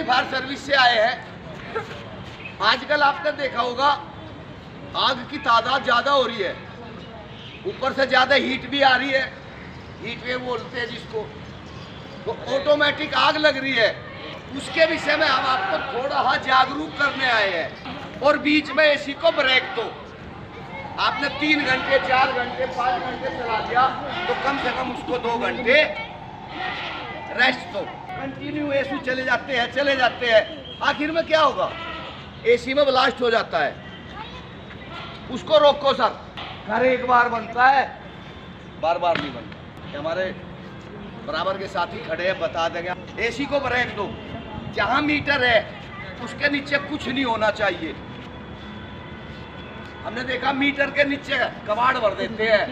Fire service से आए हैं। आजकल आपने देखा होगा आग की तादाद ज्यादा हो रही है, ऊपर से ज्यादा हीट भी आ रही है, हीट वेव बोलते हैं जिसको, तो ऑटोमेटिक आग लग रही है। उसके विषय में हम आपको थोड़ा सा जागरूक करने आए हैं। और बीच में एसी को ब्रेक दो। आपने 3 घंटे 4 घंटे 5 घंटे चला दिया तो कम से कम उसको 2 घंटे रेस्ट दो। कंटिन्यू एसी चले जाते हैं, आखिर में क्या होगा? एसी में ब्लास्ट हो जाता है। उसको रोको सर। घर एक बार बनता है, बार बार नहीं बनता। हमारे बराबर के साथी खड़े हैं, बता देंगे। एसी को ब्रेक दो। जहां मीटर है उसके नीचे कुछ नहीं होना चाहिए। हमने देखा मीटर के नीचे कबाड़ भर देते हैं,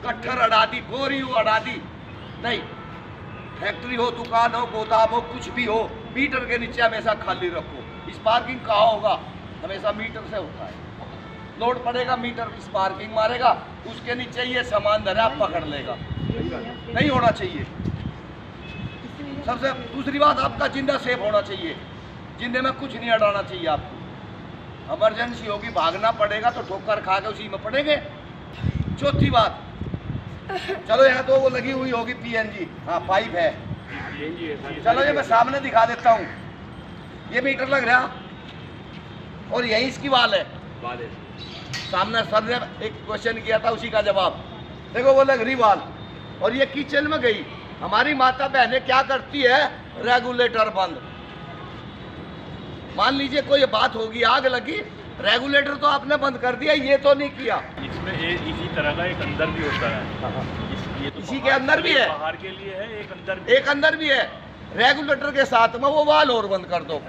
कट्ठर अड़ा दी, बोरी अड़ा दी। नहीं, फैक्ट्री हो, दुकान हो, गोदाम हो, कुछ भी हो, मीटर के नीचे हमेशा खाली रखो। स्पार्किंग कहाँ होगा? हमेशा मीटर से होता है। लोड पड़ेगा, मीटर स्पार्किंग मारेगा, उसके नीचे ये सामान धरा पकड़ लेगा। नहीं होना चाहिए। सबसे दूसरी बात, आपका जिंदा सेफ होना चाहिए। जिंदे में कुछ नहीं अड़ाना चाहिए आपको। इमरजेंसी होगी, भागना पड़ेगा तो ठोकर खा के उसी में पड़ेंगे। चौथी बात, चलो यहाँ तो वो लगी हुई होगी पीएनजी, हाँ पाइप है, चलो ये मैं सामने दिखा देता हूँ। ये मीटर लग रहा और यही इसकी वाल है। सामने सर ने एक क्वेश्चन किया था, उसी का जवाब देखो, वो लग रही वाल। और ये किचन में गई। हमारी माता बहनें क्या करती है? रेगुलेटर बंद। मान लीजिए कोई बात होगी, आग लगी, रेगुलेटर तो आपने बंद कर दिया, ये तो नहीं किया। इसमें इसी तरह का एक अंदर भी होता है। ये तो इसी के अंदर भी है, बाहर के लिए है, एक अंदर भी है। रेगुलेटर के साथ में वो वाल और बंद कर दो।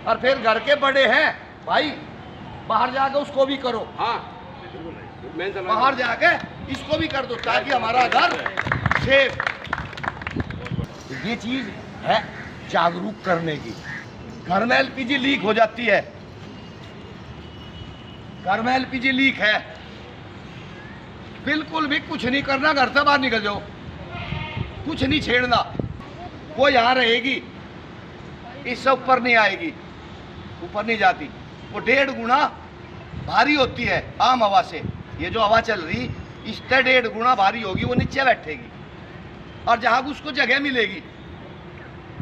और फिर घर के बड़े हैं भाई, बाहर जाके उसको भी करो। हाँ, बाहर जाके इसको भी कर दो ताकि हमारा घर सेफ। ये चीज है जागरूक करने की। घर में एलपीजी लीक हो जाती है, घर में एलपीजी लीक है, बिल्कुल भी कुछ नहीं करना, घर से बाहर निकल जाओ, कुछ नहीं छेड़ना। वो यहाँ रहेगी, इससे ऊपर नहीं आएगी, ऊपर नहीं जाती। वो 1.5 गुना भारी होती है आम हवा से। ये जो हवा चल रही इससे 1.5 गुना भारी होगी, वो नीचे बैठेगी और जहाँ उसको जगह मिलेगी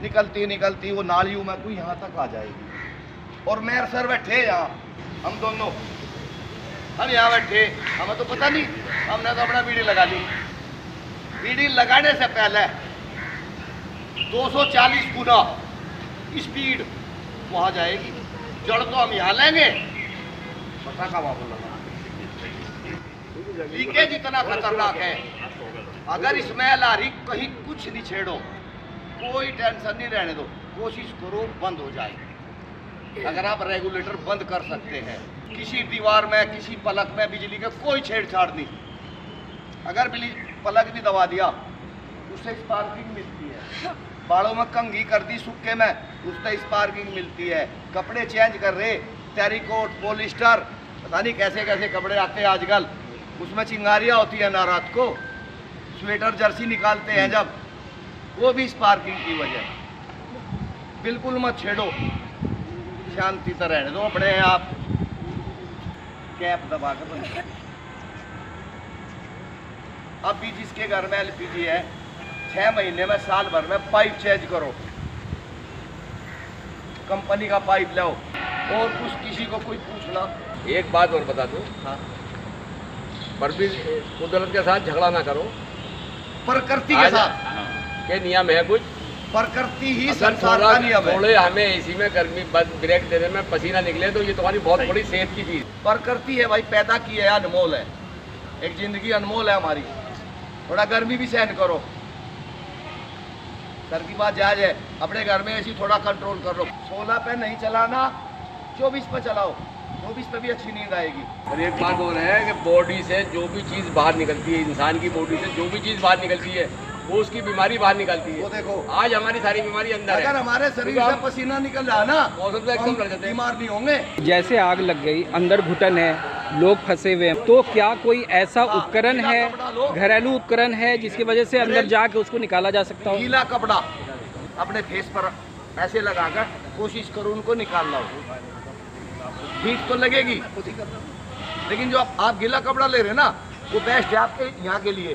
निकलती निकलती वो नालियों में कोई यहाँ तक आ जाएगी। और मेरे सर बैठे यहाँ, हम दोनों, हम यहाँ बैठे, हमें तो पता नहीं, हमने तो अपना बीड़ी लगा ली। बीड़ी लगाने से पहले 240 गुना स्पीड वहाँ जाएगी। जड़ तो हम यहाँ लेंगे, पता का वहाँ बोला। लीकेज इतना खतरनाक है, अगर स्मेल आ रही, कहीं कुछ नहीं छेड़ो, कोई टेंशन नहीं रहने दो, कोशिश करो बंद हो जाए। अगर आप रेगुलेटर बंद कर सकते हैं, किसी दीवार में, किसी पलक में बिजली का कोई छेड़छाड़ नहीं। अगर पलक भी दबा दिया, उससे स्पार्किंग मिलती है। बालों में कंघी कर दी सूखे में, उससे स्पार्किंग मिलती है। कपड़े चेंज कर रहे, टेरिकोट, पॉलिस्टर, पता नहीं कैसे कैसे कपड़े आते हैं आजकल, उसमें चिंगारियाँ होती है ना रात को, स्वेटर जर्सी निकालते हैं जब, वो भी स्पार्किंग की वजह। बिल्कुल मत छेड़ो, शांति से रहने दो। अपने आप कैप दबा कर बंद कर। अब भी जिसके घर में एलपीजी है, 6 महीने में, साल भर में पाइप चेंज करो, कंपनी का पाइप लाओ। और कुछ किसी को कोई पूछना। एक बात और बता दूं, हाँ, पर भी कुदरत के साथ झगड़ा ना करो। प्रकृति के साथ के नियम है कुछ, प्रकृति ही संसार का नियम है। थोड़े हमें इसी में गर्मी ब्रेक देने में पसीना निकले तो ये तुम्हारी बहुत बड़ी सेहत की चीज। प्रकृति है भाई, पैदा की है, अनमोल है, एक जिंदगी अनमोल है हमारी। थोड़ा गर्मी भी सहन करो, सर की बात जायज है। अपने घर में ऐसी थोड़ा कंट्रोल कर लो। 16 पे नहीं चलाना, 24 पे चलाओ, 24 पे भी अच्छी नींद आएगी। और एक बात और है कि बॉडी से जो भी चीज़ बाहर निकलती है, इंसान की बॉडी से जो भी चीज़ बाहर निकलती है, वो उसकी बीमारी बाहर निकलती है। वो देखो, आज हमारी सारी बीमारी अंदर है। अगर हमारे शरीर से पसीना निकल रहा ना, मौसम से एकदम लड़ जाते हैं, बीमार नहीं होंगे। जैसे आग लग गई, अंदर घुटन है, लोग फंसे हुए हैं, तो क्या कोई ऐसा उपकरण है, घरेलू उपकरण है जिसकी वजह से अंदर जाके उसको निकाला जा सकता हो? गीला कपड़ा अपने फेस पर ऐसे लगाकर कोशिश करो उनको निकालना हो। हीट तो लगेगी, लेकिन जो आप गीला कपड़ा ले रहे हैं ना, वो बेस्ट है आपके यहाँ के लिए।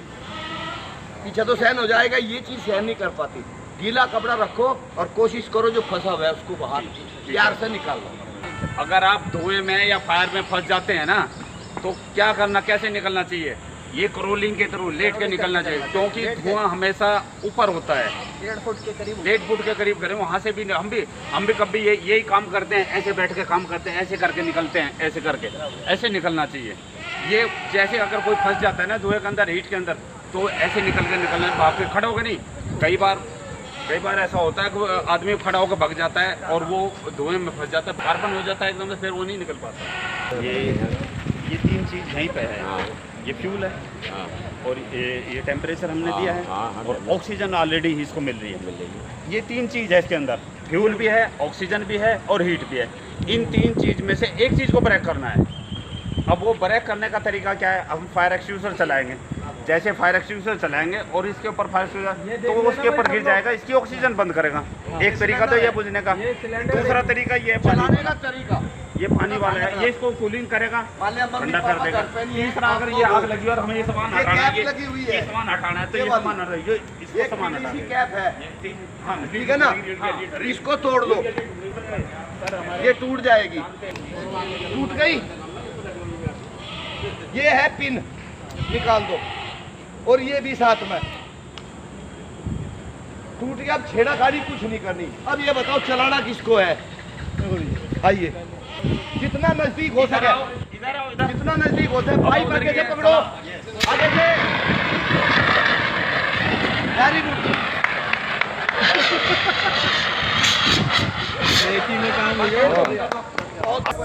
पीछे तो सहन हो जाएगा, ये चीज़ सहन नहीं कर पाती। गीला कपड़ा रखो और कोशिश करो जो फंसा हुआ है उसको बाहर प्यार से निकाल लो। अगर आप धुएं में या फायर में फंस जाते हैं ना, तो क्या करना, कैसे निकलना चाहिए? ये क्रोलिंग के थ्रू लेट के निकलना चाहिए, क्योंकि धुआं हमेशा ऊपर होता है। 1.5 फुट के करीब करें, वहाँ से भी हम भी कभी यही काम करते हैं, ऐसे बैठ के काम करते हैं, ऐसे करके निकलते हैं, ऐसे करके ऐसे निकलना चाहिए। ये जैसे अगर कोई फंस जाता है ना धुएं के अंदर, हीट के अंदर, तो ऐसे निकलना है। बाप खड़े होकर नहीं, कई बार ऐसा होता है कि आदमी खड़ा होकर भाग जाता है और वो धुएं में फंस जाता है, कार्बन हो जाता है एकदम से, फिर वो नहीं निकल पाता। ये 3 चीज़ यहीं पे है। ये फ्यूल है और ये टेम्परेचर हमने दिया है और ऑक्सीजन ऑलरेडी इसको मिल रही है। ये 3 चीज़ है इसके अंदर, फ्यूल भी है, ऑक्सीजन भी है और हीट भी है। इन 3 चीज़ में से एक चीज़ को ब्रेक करना है। अब वो ब्रेक करने का तरीका क्या है? अब हम फायर एक्सटिंग्विशर चलाएंगे, जैसे फायर एक्सटिंग्विशर चलाएंगे और इसके ऊपर फायर एक्सटिंग्विशर, तो वो उसके ऊपर गिर जाएगा, इसकी ऑक्सीजन बंद करेगा। एक तरीका तो ये बुझने का। दूसरा तरीका ये है चलाने का तरीका, ये पानी वाला है, ये इसको कूलिंग करेगा, ठंडा कर देगा। तीसरा, अगर ये आग लगी और हमें ये सामान हटाना है, ये सामान हटाना है, तो ये सामान हटाना, इसको सामान हटाना है। कैप है, हाँ ठीक है ना, इसको तोड़ दो, ये टूट जाएगी। टूट गई, ये है पिन, निकाल दो। और ये भी साथ में टूट गया। अब छेड़ाखानी कुछ नहीं करनी। अब ये बताओ चलाना किसको है? आइए, जितना नजदीक हो सके, जितना नजदीक हो सके, पाइप आगे से पकड़ो, आगे से। Very good.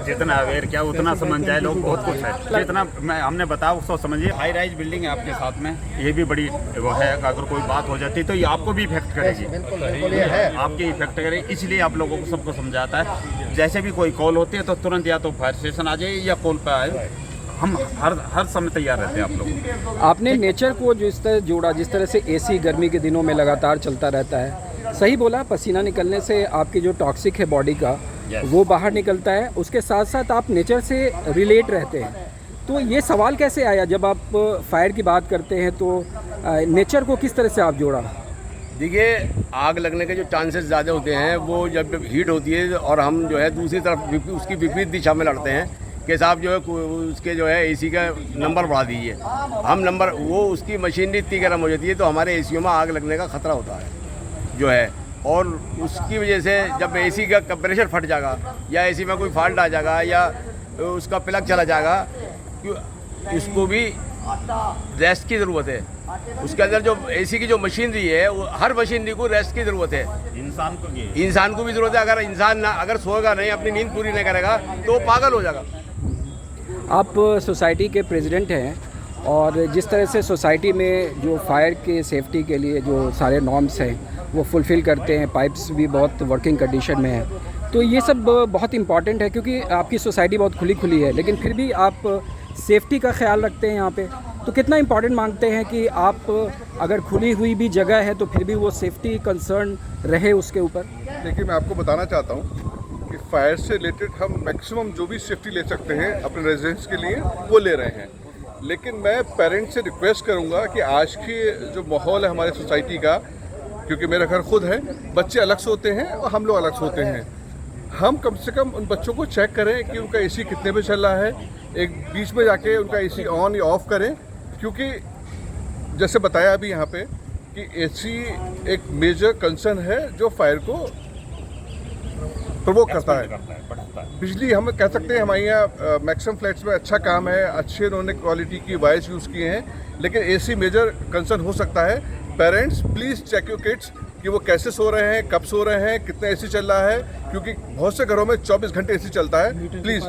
जितना अवेयर क्या उतना समझ जाए लोग, बहुत कुछ है। जितना हमने बताया उसको समझिए। हाई राइज बिल्डिंग है आपके साथ में, ये भी बड़ी वो है, अगर कोई बात हो जाती है तो ये आपको भी इफेक्ट करेगी, आपकी इफेक्ट करेगी। इसलिए आप लोगों को सबको समझाता है, जैसे भी कोई कॉल होती है तो तुरंत या तो फायर स्टेशन आ जाइए या कॉल पे आए, हम हर समय तैयार रहते हैं आप लोगों। आपने नेचर को जिस तरह जोड़ा, जिस तरह से एसी गर्मी के दिनों में लगातार चलता रहता है, सही बोला। पसीना निकलने से आपकी जो टॉक्सिक है बॉडी का, वो बाहर निकलता है। उसके साथ साथ आप नेचर से रिलेट रहते हैं। तो ये सवाल कैसे आया जब आप फायर की बात करते हैं, तो नेचर को किस तरह से आप जोड़ा? देखिए, आग लगने के जो चांसेस ज़्यादा होते हैं वो जब हीट होती है और हम जो है दूसरी तरफ उसकी विपरीत दिशा में लड़ते हैं कि साहब जो है उसके जो है एसी का नंबर बढ़ा दीजिए। हम नंबर, वो उसकी मशीनरी इतनी गर्म हो जाती है तो हमारे एसीओ में आग लगने का खतरा होता है जो है। और उसकी वजह से जब एसी का कंप्रेशर फट जाएगा या एसी में कोई फॉल्ट आ जाएगा या उसका प्लग चला जाएगा, उसको भी रेस्ट की ज़रूरत है। उसके अंदर जो एसी की जो मशीनरी है, वो हर मशीनरी को रेस्ट की ज़रूरत है। इंसान को भी ज़रूरत है। अगर इंसान ना अगर सोएगा नहीं, अपनी नींद पूरी नहीं करेगा तो पागल हो जाएगा। आप सोसाइटी के प्रेसिडेंट हैं और जिस तरह से सोसाइटी में जो फायर के सेफ्टी के लिए जो सारे नॉर्म्स हैं वो फुलफ़िल करते हैं, पाइप्स भी बहुत वर्किंग कंडीशन में है, तो ये सब बहुत इम्पॉर्टेंट है क्योंकि आपकी सोसाइटी बहुत खुली है, लेकिन फिर भी आप सेफ्टी का ख्याल रखते हैं यहाँ पे। तो कितना इम्पॉर्टेंट मांगते हैं कि आप अगर खुली हुई भी जगह है तो फिर भी वो सेफ्टी कंसर्न रहे उसके ऊपर? देखिए, मैं आपको बताना चाहता हूँ कि फायर से रिलेटेड हम मैक्सिमम जो भी सेफ्टी ले सकते हैं अपने रेजिडेंट्स के लिए वो ले रहे हैं। लेकिन मैं पेरेंट्स से रिक्वेस्ट करूँगा कि आज की जो माहौल है हमारे सोसाइटी का, क्योंकि मेरा घर खुद है, बच्चे अलग सोते हैं और हम लोग अलग सोते हैं, हम कम से कम उन बच्चों को चेक करें कि उनका एसी कितने पे चल रहा है। एक बीच में जाके उनका एसी ऑन या ऑफ करें, क्योंकि जैसे बताया अभी यहाँ पे कि एसी एक मेजर कंसर्न है जो फायर को प्रोवोक करता है। बिजली हम कह सकते हैं हमारे यहाँ मैक्सिमम फ्लैट्स में अच्छा काम है, अच्छे उन्होंने क्वालिटी की वायर्स यूज़ किए हैं, लेकिन एसी मेजर कंसर्न हो सकता है। Parents please check your kids कि वो कैसे सो रहे हैं, कब सो रहे हैं, कितना एसी चल रहा है, क्योंकि बहुत से घरों में 24 घंटे एसी चलता है। प्लीज़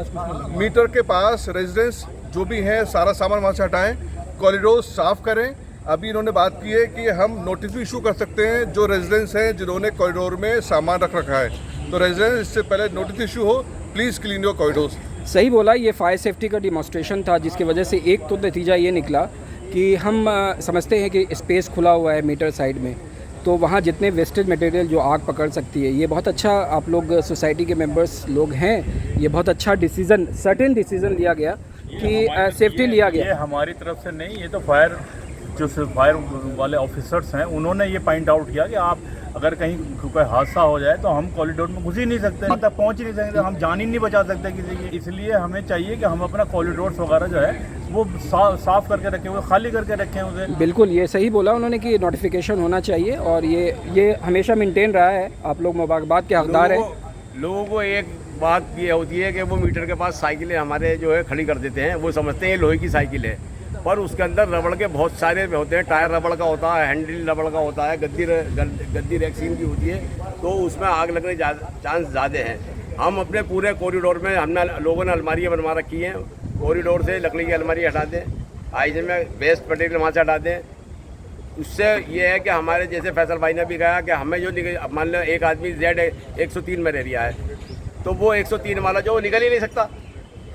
मीटर के पास रेजिडेंट्स जो भी हैं सारा सामान वहाँ से हटाएं, कॉरिडोर साफ़ करें। अभी इन्होंने बात की है कि हम नोटिस भी इशू कर सकते हैं जो रेजिडेंट्स हैं जिन्होंने कॉरिडोर में सामान रख रखा है, तो रेजिडेंट्स इससे पहले नोटिस इशू हो, प्लीज़ क्लीन योर कॉरिडोर्स। सही बोला, ये फायर सेफ्टी का डिमॉन्स्ट्रेशन था जिसकी वजह से एक तो नतीजा ये निकला कि हम समझते हैं कि स्पेस खुला हुआ है मीटर साइड में, तो वहाँ जितने वेस्टेज मटेरियल जो आग पकड़ सकती है, ये बहुत अच्छा आप लोग सोसाइटी के मेंबर्स लोग हैं, ये बहुत अच्छा डिसीज़न, सर्टेन डिसीज़न लिया गया कि सेफ्टी लिया गया। ये हमारी तरफ से नहीं, ये तो फायर वाले ऑफिसर्स हैं, उन्होंने ये पॉइंट आउट किया कि आप अगर कहीं कोई हादसा हो जाए तो हम कॉरिडोर में घुस ही नहीं सकते, वहाँ तक पहुँच ही नहीं सकते, हम जान ही नहीं बचा सकते किसी की। इसलिए हमें चाहिए कि हम अपना कॉरिडोर्स वगैरह जो है वो साफ करके रखें हुए, खाली करके रखें उसे। बिल्कुल, ये सही बोला उन्होंने कि नोटिफिकेशन होना चाहिए और ये हमेशा मेंटेन रहा है। आप लोग मुबारकबाद के हकदार हैं। लोगों को एक बात ये होती है कि वो मीटर के पास साइकिलें हमारे जो है खड़ी कर देते हैं, वो समझते हैं ये लोहे की साइकिल है, पर उसके अंदर रबड़ के बहुत सारे होते हैं। टायर रबड़ का होता है, हैंडल रबड़ का होता है, गद्दी रेक्सीन की होती है, तो उसमें आग लगने चांस ज़्यादा हैं। हम अपने पूरे कॉरिडोर में हमने लोगों ने अलमारियाँ बनवा रखी हैं, कॉरिडोर से लकड़ी की अलमारी हटा दें, आईजे में वेस्ट मटेरियल वहाँ से हटा दें। उससे ये है कि हमारे जैसे फैसल भाई ने भी कहा कि हमें जो मान लो एक आदमी Z103 में रह रहा है, तो वो 103 वाला जो निकल ही नहीं सकता,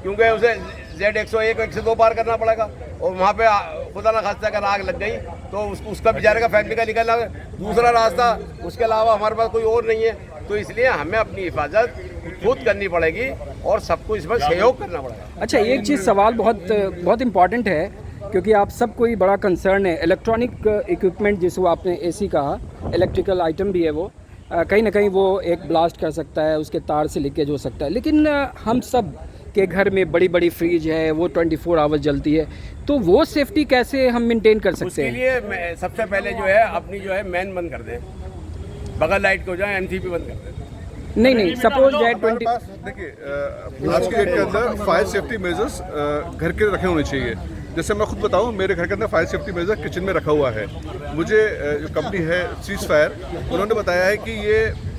क्योंकि उसे Z101 102 पार करना पड़ेगा, और वहाँ पे खुदा ना खास्ता अगर आग लग गई तो उसका बेचारे का फैमिली का निकलना दूसरा रास्ता, उसके अलावा हमारे पास कोई और नहीं है। तो इसलिए हमें अपनी हिफाजत खुद करनी पड़ेगी और सबको इसमें सहयोग करना पड़ेगा। अच्छा, एक चीज़ सवाल बहुत इम्पॉर्टेंट है, क्योंकि आप सब कोई बड़ा कंसर्न है इलेक्ट्रॉनिक इक्विपमेंट, जिसको आपने एसी कहा, इलेक्ट्रिकल आइटम भी है वो, कहीं ना कहीं वो एक ब्लास्ट कर सकता है, उसके तार से लीकेज हो सकता है। लेकिन हम सब के घर में बड़ी बड़ी फ्रिज है, वो 24 आवर्स जलती है, तो वो सेफ्टी कैसे हम मेंटेन कर सकते हैं? उसके लिए सबसे पहले जो है अपनी जो है मैन बंद कर दें, बगल लाइट को जो है MCP बंद कर दें। नहीं, सपोज दैट 20। देखिए, आज के डेट के अंदर फायर सेफ्टी मेजर्स घर के रखे होने चाहिए। जैसे मैं खुद बताऊं, मेरे घर के अंदर फायर सेफ्टी मेजर किचन में रखा हुआ है। मुझे जो कंपनी है सीज फायर, उन्होंने बताया है कि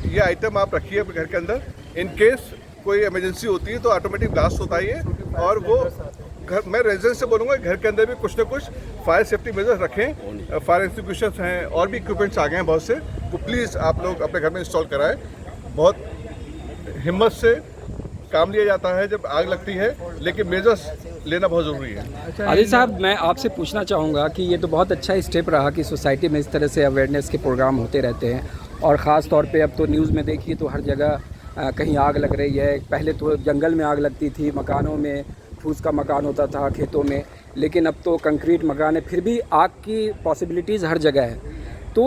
ये आइटम आप रखिए अपने घर के अंदर, इन केस कोई इमरजेंसी होती है तो ऑटोमेटिक ब्लास्ट होता ही है। और वो घर, मैं रेजिडेंस से बोलूँगा घर के अंदर भी कुछ ना कुछ फायर सेफ्टी मेजर्स रखें। फायर एक्सटिंग्विशर्स हैं और भी इक्विपमेंट्स आ गए हैं बहुत से, वो प्लीज़ आप लोग अपने घर में इंस्टॉल कराएं। बहुत हिम्मत से काम लिया जाता है जब आग लगती है, लेकिन मेजर्स लेना बहुत ज़रूरी है। आदिल साहब, मैं आपसे पूछना चाहूँगा कि ये तो बहुत अच्छा स्टेप रहा कि सोसाइटी में इस तरह से अवेयरनेस के प्रोग्राम होते रहते हैं, और ख़ास तौर पे अब तो न्यूज़ में देखिए तो हर जगह कहीं आग लग रही है। पहले तो जंगल में आग लगती थी, मकानों में, फूस का मकान होता था, खेतों में, लेकिन अब तो कंक्रीट मकान है, फिर भी आग की पॉसिबिलिटीज़ हर जगह है। तो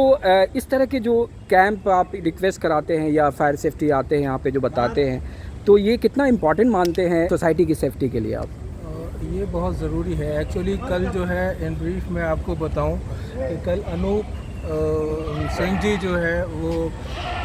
इस तरह के जो कैंप आप रिक्वेस्ट कराते हैं या फायर सेफ्टी आते हैं यहाँ पे जो बताते हैं, तो ये कितना इम्पोर्टेंट मानते हैं सोसाइटी की सेफ्टी के लिए आप? ये बहुत ज़रूरी है। एक्चुअली कल जो है इन ब्रीफ में आपको बताऊं कि कल अनूप सिंह जी जो है वो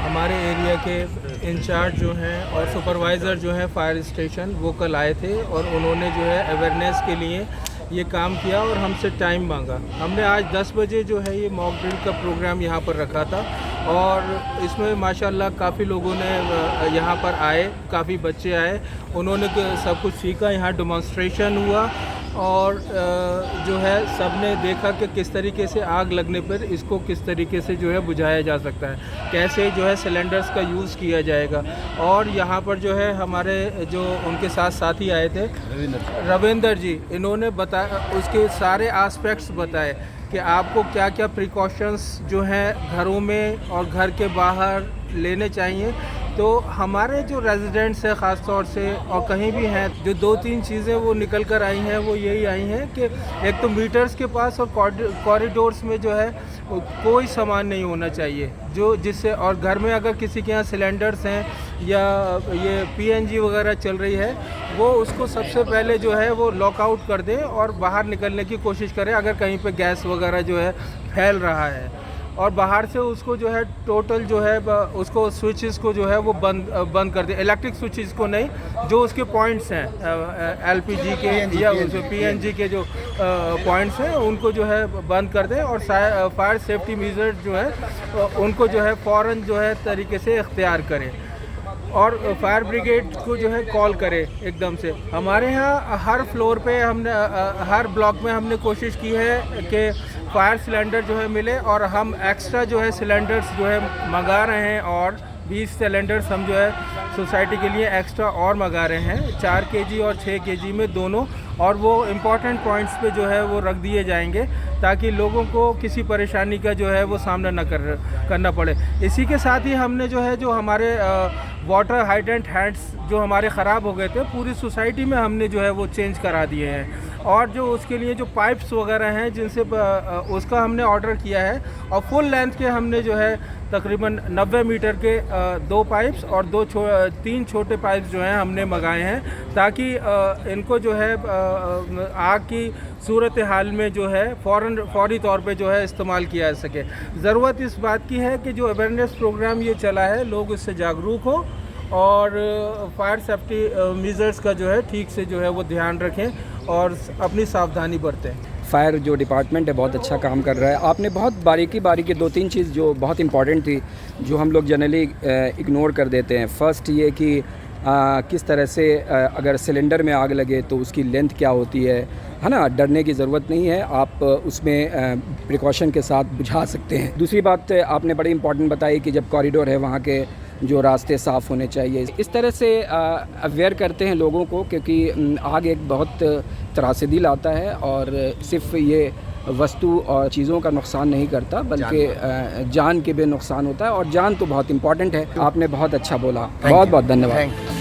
हमारे एरिया के इंचार्ज जो हैं और सुपरवाइज़र जो है फायर स्टेशन, वो कल आए थे और उन्होंने जो है अवेयरनेस के लिए ये काम किया और हमसे टाइम मांगा। हमने आज 10 बजे जो है ये मॉक ड्रिल का प्रोग्राम यहाँ पर रखा था, और इसमें माशाल्लाह काफ़ी लोगों ने यहाँ पर आए, काफ़ी बच्चे आए, उन्होंने सब कुछ सीखा, यहाँ डेमोंस्ट्रेशन हुआ, और जो है सबने देखा कि किस तरीके से आग लगने पर इसको किस तरीके से जो है बुझाया जा सकता है, कैसे जो है सिलेंडर्स का यूज़ किया जाएगा। और यहाँ पर जो है हमारे जो उनके साथ साथी आए थे रविंदर जी, इन्होंने बताया, उसके सारे एस्पेक्ट्स बताए कि आपको क्या क्या प्रिकॉशंस जो हैं घरों में और घर के बाहर लेने चाहिए। तो हमारे जो रेजिडेंट्स हैं ख़ास तौर से और कहीं भी हैं, जो 2-3 चीज़ें वो निकल कर आई हैं, वो यही आई हैं कि एक तो मीटर्स के पास और कॉरिडोर्स में जो है कोई सामान नहीं होना चाहिए जो जिससे, और घर में अगर किसी के यहाँ सिलेंडर्स हैं या ये PNG वगैरह चल रही है, वो उसको सबसे पहले जो है वो लॉकआउट कर दें और बाहर निकलने की कोशिश करें अगर कहीं पे गैस वगैरह जो है फैल रहा है। और बाहर से उसको जो है टोटल जो है उसको स्विचेस को जो है वो बंद कर दें, इलेक्ट्रिक स्विचेस को नहीं, जो उसके पॉइंट्स हैं LPG के या PNG के जो पॉइंट्स हैं उनको जो है बंद कर दें, और फायर सेफ्टी मेजर्स जो है उनको जो है फ़ौरन जो है तरीके से इख्तियार करें, और फायर ब्रिगेड को जो है कॉल करें एकदम से। हमारे यहाँ हर फ्लोर पे हमने हर ब्लॉक में हमने कोशिश की है कि फायर सिलेंडर जो है मिले, और हम एक्स्ट्रा जो है सिलेंडर्स जो है मंगा रहे हैं और 20 सिलेंडर्स हम जो है सोसाइटी के लिए एक्स्ट्रा और मंगा रहे हैं, 4 केजी और 6 केजी में दोनों, और वो इम्पॉर्टेंट पॉइंट्स पे जो है वो रख दिए जाएंगे ताकि लोगों को किसी परेशानी का जो है वो सामना न करना पड़े। इसी के साथ ही हमने जो है जो हमारे वाटर हाइड्रेंट हैंड्स जो हमारे ख़राब हो गए थे पूरी सोसाइटी में हमने जो है वो चेंज करा दिए हैं, और जो उसके लिए जो पाइप्स वगैरह हैं जिनसे उसका हमने ऑर्डर किया है, और फुल लेंथ के हमने जो है तकरीबन 90 मीटर के 2 पाइप्स और 3 छोटे पाइप्स जो हैं हमने मंगाए हैं ताकि इनको जो है आग की सूरत हाल में जो है फौरी तौर पे जो है इस्तेमाल किया जा सके। ज़रूरत इस बात की है कि जो अवेयरनेस प्रोग्राम ये चला है लोग इससे जागरूक हो और फायर सेफ्टी मेजर्स का जो है ठीक से जो है वो ध्यान रखें और अपनी सावधानी बरतें। फायर जो डिपार्टमेंट है बहुत अच्छा काम कर रहा है। आपने बहुत बारीकी 2-3 चीज़ जो बहुत इंपॉर्टेंट थी जो हम लोग जनरली इग्नोर कर देते हैं। फर्स्ट ये कि किस तरह से अगर सिलेंडर में आग लगे तो उसकी लेंथ क्या होती है ना, डरने की ज़रूरत नहीं है, आप उसमें प्रिकॉशन के साथ बुझा सकते हैं। दूसरी बात आपने बड़ी इंपॉर्टेंट बताई कि जब कॉरिडोर है वहाँ के जो रास्ते साफ़ होने चाहिए। इस तरह से अवेयर करते हैं लोगों को, क्योंकि आग एक बहुत त्रासदी लाता है और सिर्फ ये वस्तु और चीज़ों का नुकसान नहीं करता बल्कि जान के भी नुकसान होता है, और जान तो बहुत इम्पॉर्टेंट है। आपने बहुत अच्छा बोला, बहुत बहुत धन्यवाद।